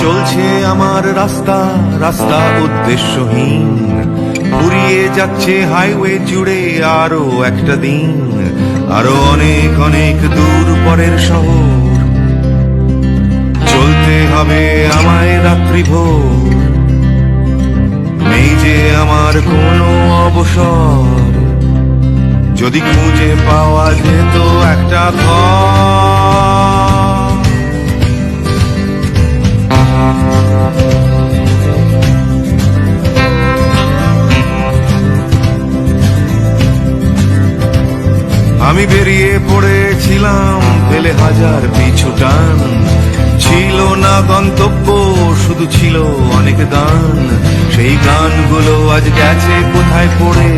চলছে আমার রাস্তা রাস্তা উদ্দেশ্যহীন, ফুরিয়ে যাচ্ছে হাইওয়ে জুড়ে আরো একটা দিন, আরো অনেক অনেক দূর পরের শহর। চলতে হবে আমায় রাত্রি ভোর, নেই যে আমার কোনো অবসর। যদি খুঁজে পাওয়া যেত একটা ঘর। আমি বেরিয়ে পড়েছিলাম ফেলে হাজার পিছু টান, ছিল না গন্তব্য শুধু ছিল অনেক গান। সেই গানগুলো আজ গেছে কোথায় পড়ে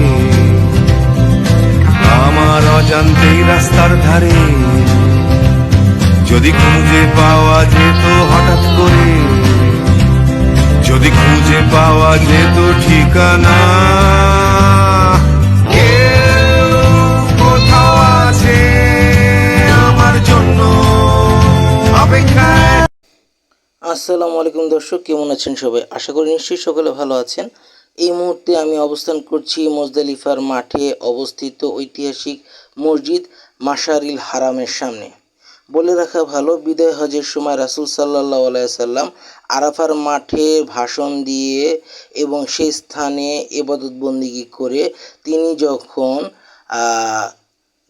আমার অজান্তেই রাস্তার ধারে। যদি খুঁজে পাওয়া যেত হঠাৎ করে, যদি খুঁজে পাওয়া যেত ঠিকানা, কেউ কোথাও আছে আমার জন্য অপেক্ষায়। আসসালামু আলাইকুম দর্শক, কেমন আছেন সবাই? আশা করি নিশ্চয়ই সকলে ভালো আছেন। এই মুহূর্তে আমি অবস্থান করছি মুজদালিফার মাঠে অবস্থিত ঐতিহাসিক মসজিদ মাশারিল হারামের সামনে। বলে রাখা ভালো, বিদায় হজের সময় রাসূল সাল্লাল্লাহু আলাইহি সাল্লাম আরাফার মাঠে ভাষণ দিয়ে এবং সেই স্থানে ইবাদত বন্দেগী করে তিনি যখন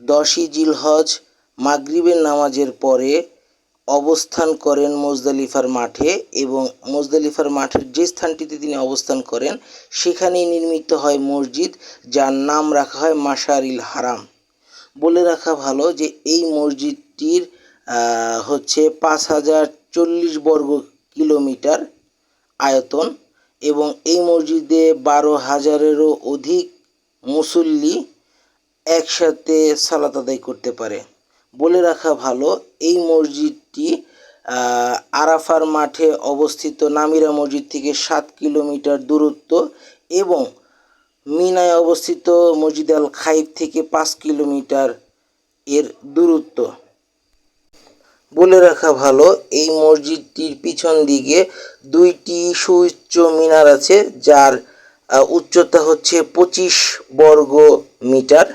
10ই জিলহজ মাগরিবের নামাজের পরে অবস্থান করেন মুজদালিফার মাঠে, এবং মুজদালিফার মাঠের যে স্থানটিতে তিনি অবস্থান করেন সেখানেই নির্মিত হয় মসজিদ, যার নাম রাখা হয় মাশারিল হারাম। বলে রাখা ভালো যে এই মসজিদটির হচ্ছে 5040 বর্গ কিলোমিটার আয়তন, এবং এই মসজিদে 12,000-এরও অধিক মুসল্লি একসাথে সালাত আদায় করতে পারে। বলে রাখা ভালো, এই মসজিদটি আরাফার মাঠে অবস্থিত নামিরা মসজিদ থেকে 7 কিলোমিটার দূরত্ব, এবং মিনায় অবস্থিত মসজিদ আল খাইফ থেকে 5 কিলোমিটার এর দূরত্ব। বলে রাখা ভালো, এই মসজিদটির পিছন দিকে 2টি সুউচ্চ মিনার আছে, যার উচ্চতা হচ্ছে 25 বর্গ মিটার।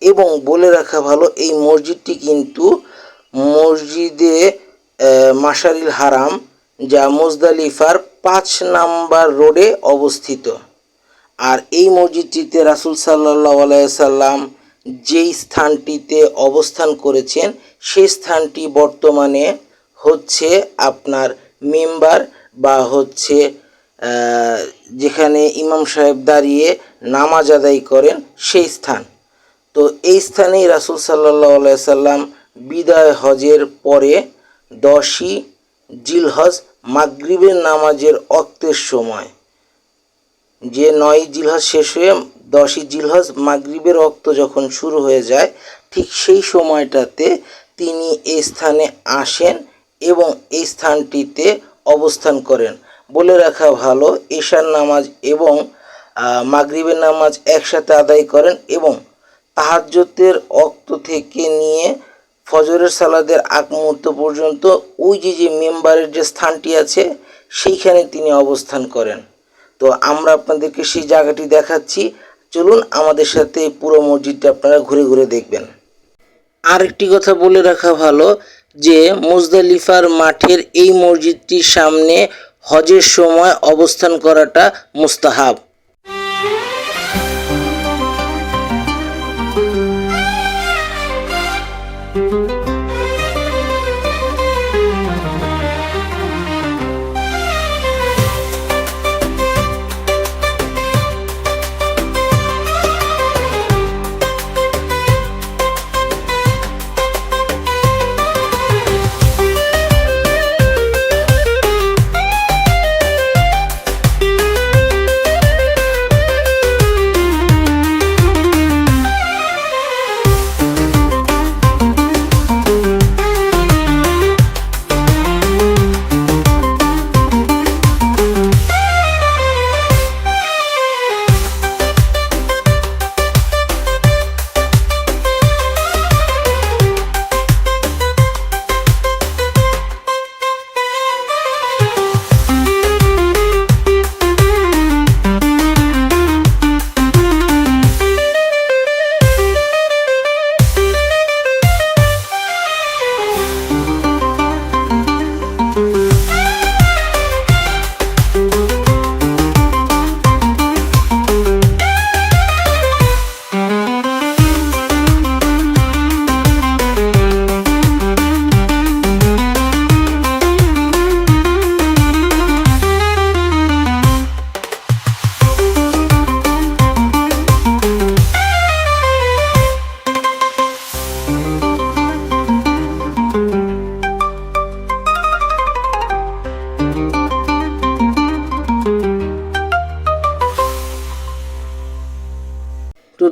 এবং বলে রাখা ভালো, এই মসজিদটি কিন্তু মসজিদে মাশারিল হারাম, যা মুজদালিফার 5 নাম্বার রোডে অবস্থিত। আর এই মসজিদটিতে রাসূল সাল্লাল্লাহু আলাইহি সাল্লাম যেই স্থানটিতে অবস্থান করেছেন সেই স্থানটি বর্তমানে হচ্ছে আপনার মেম্বার, বা হচ্ছে যেখানে ইমাম সাহেব দাঁড়িয়ে নামাজ আদায় করেন সেই স্থান। তো এই স্থানেই রাসূল সাল্লাল্লাহু আলাইহি সাল্লাম বিদায় হজের পরে 10ই জিলহজ মাগরিবের নামাজের ওয়াক্তের সময়, যে 9ই জিলহজ শেষ হয়ে 10ই জিলহজ মাগরিবের ওয়াক্ত যখন শুরু হয়ে যায়, ঠিক সেই সময়টাতে তিনি এই স্থানে আসেন এবং এই স্থানটিতে অবস্থান করেন। বলে রাখা ভালো, এশার নামাজ এবং মাগরিবের নামাজ একসাথে আদায় করেন, এবং তাহাজ্জুদের ওয়াক্ত থেকে নিয়ে ফজরের সালাদের আগ মুহূর্ত পর্যন্ত ওই যে মেম্বারের যে স্থানটি আছে সেইখানে তিনি অবস্থান করেন। তো আমরা আপনাদেরকে সেই জায়গাটি দেখাচ্ছি, চলুন আমাদের সাথে পুরো মসজিদটা আপনারা ঘুরে ঘুরে দেখবেন। আরেকটি কথা বলে রাখা ভালো যে মুজদালিফার মাঠের এই মসজিদটির সামনে হজের সময় অবস্থান করাটা মুস্তাহাব।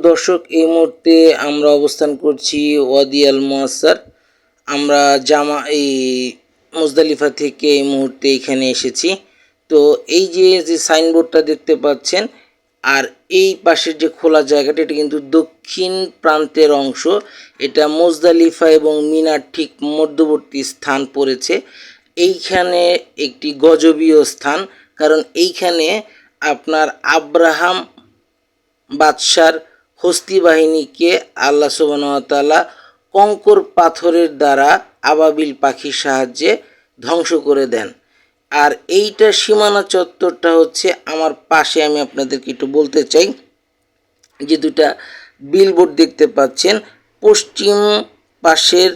দর্শক, এই মুহূর্তে আমরা অবস্থান করছি ওয়াদি আল মুয়াসসার। আমরা এই মুজদালিফা থেকে এই মুহূর্তে এখানে এসেছি। তো এই যে সাইনবোর্ডটা দেখতে পাচ্ছেন, আর এই পাশের যে খোলা জায়গাটা, এটা কিন্তু দক্ষিণ প্রান্তের অংশ। এটা মুজদালিফা এবং মিনার ঠিক মধ্যবর্তী স্থান পড়েছে। এইখানে একটি গজবীয় স্থান, কারণ এইখানে আপনার আব্রাহাম বাদশার হস্তি বাহিনীকে আল্লাহ সুবহানাহু ওয়া তাআলা কঙ্কর পাথরের দ্বারা আবাবিল পাখির সাহায্যে ধ্বংস করে দেন। আর এইটা সীমানা চত্বরটা হচ্ছে আমার পাশে। আমি আপনাদেরকে একটু বলতে চাই যে দুটা বিলবোর্ড দেখতে পাচ্ছেন, পশ্চিম পাশের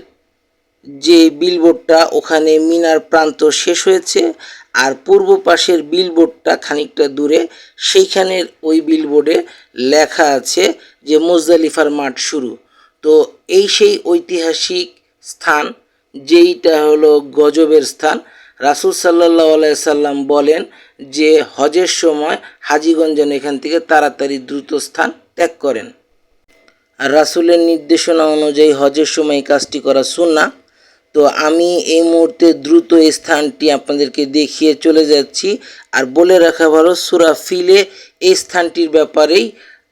যে বিলবোর্ডটা ওখানে মিনার প্রান্ত শেষ হয়েছে, আর পূর্ব পাশের বিলবোর্ডটা খানিকটা দূরে, সেইখানের ওই বিলবোর্ডে লেখা আছে যে মুজদালিফার মাঠ শুরু। তো এই সেই ঐতিহাসিক স্থান, যেইটা হলো গজবের স্থান। রাসূল সাল্লাল্লাহু আলাইহি সাল্লাম বলেন যে হজের সময় হাজিগণ যেন এখান থেকে তাড়াতাড়ি দ্রুত স্থান ত্যাগ করেন। আর রাসূলের নির্দেশনা অনুযায়ী হজের সময় এই কাজটি করা সুন্নাহ। তো আমি এই মুহূর্তে দ্রুত এই স্থানটি আপনাদেরকে দেখিয়ে চলে যাচ্ছি। আর বলে রাখা ভালো, সূরা ফিলে এই স্থানটির ব্যাপারেই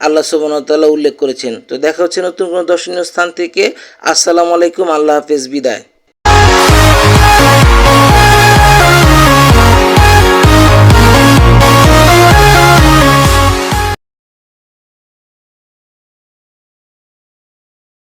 আল্লাহ সুবহানাহু ওয়া তাআলা উল্লেখ করেছেন। তো দেখা হচ্ছে নতুন কোনো দর্শনীয় স্থান থেকে। আসসালামু আলাইকুম, আল্লাহ হাফেজ, বিদায়।